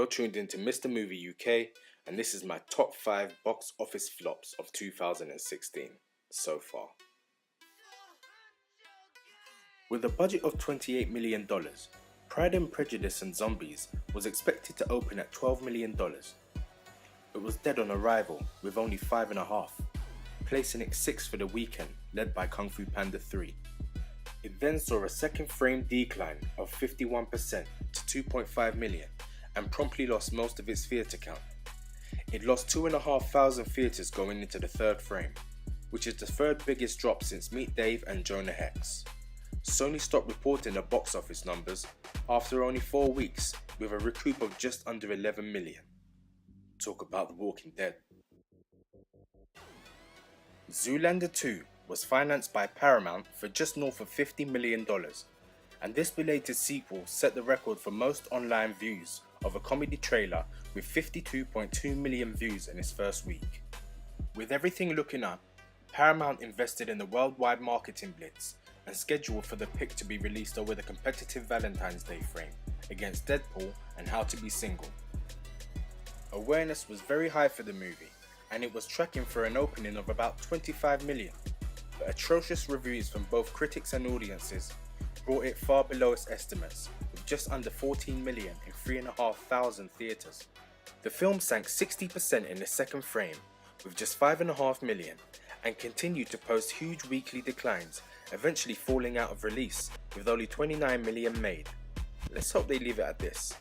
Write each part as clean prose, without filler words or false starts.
You're tuned into Mr. Movie UK, and this is my top 5 box office flops of 2016 so far. With a budget of $28 million, Pride and Prejudice and Zombies was expected to open at $12 million. It was dead on arrival with only 5.5, placing it 6th for the weekend, led by Kung Fu Panda 3. It then saw a second frame decline of 51% to 2.5 million and promptly lost most of its theatre count. It lost 2,500 theatres going into the third frame, which is the third biggest drop since Meet Dave and Jonah Hex. Sony stopped reporting the box office numbers after only 4 weeks with a recoup of just under 11 million. Talk about The Walking Dead. Zoolander 2 was financed by Paramount for just north of $50 million, and this belated sequel set the record for most online views of a comedy trailer with 52.2 million views in its first week. With everything looking up, Paramount invested in the worldwide marketing blitz and scheduled for the pick to be released over the competitive Valentine's Day frame against Deadpool and How to Be Single. Awareness was very high for the movie, and it was tracking for an opening of about 25 million, but atrocious reviews from both critics and audiences brought it far below its estimates, with just under 14 million in 3,500 theatres. The film sank 60% in the second frame, with just 5.5 million, and continued to post huge weekly declines, eventually falling out of release, with only 29 million made. Let's hope they leave it at this.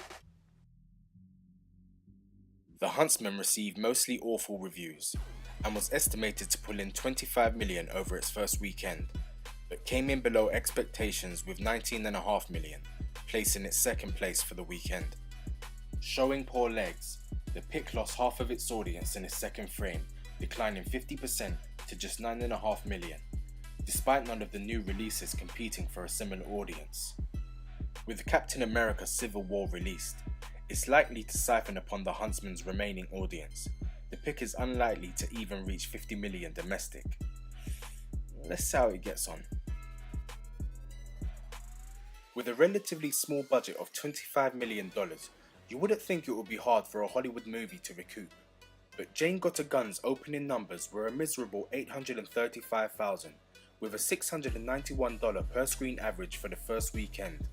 The Huntsman received mostly awful reviews, and was estimated to pull in 25 million over its first weekend, but came in below expectations with 19.5 million, placing it second place for the weekend. Showing poor legs, the pick lost half of its audience in its second frame, declining 50% to just 9.5 million, despite none of the new releases competing for a similar audience. With Captain America Civil War released, it's likely to siphon upon the Huntsman's remaining audience. The pick is unlikely to even reach 50 million domestic. Let's see how it gets on. With a relatively small budget of $25 million, you wouldn't think it would be hard for a Hollywood movie to recoup. But Jane Got a Gun's opening numbers were a miserable 835,000, with a $691 per screen average for the first weekend.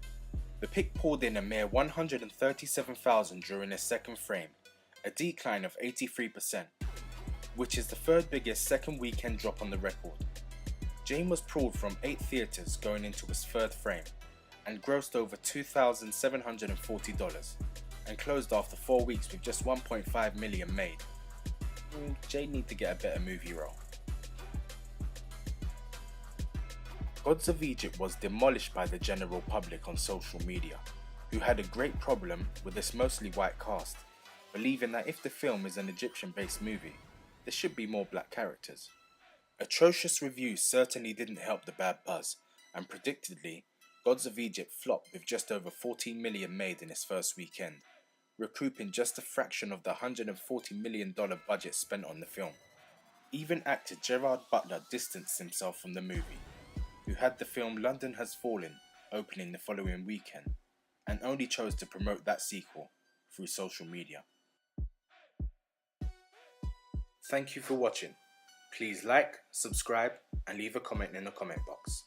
The pick pulled in a mere 137,000 during its second frame, a decline of 83%, which is the third biggest second weekend drop on the record. Jane was pulled from 8 theatres going into its third frame, and grossed over $2,740, and closed after 4 weeks with just 1.5 million made. Jane need to get a better movie role. Gods of Egypt was demolished by the general public on social media, who had a great problem with this mostly white cast, believing that if the film is an Egyptian-based movie, there should be more black characters. Atrocious reviews certainly didn't help the bad buzz, and predictably, Gods of Egypt flopped with just over 14 million made in its first weekend, recouping just a fraction of the $140 million budget spent on the film. Even actor Gerard Butler distanced himself from the movie, who had the film London Has Fallen opening the following weekend, and only chose to promote that sequel through social media. Thank you for watching. Please like, subscribe, and leave a comment in the comment box.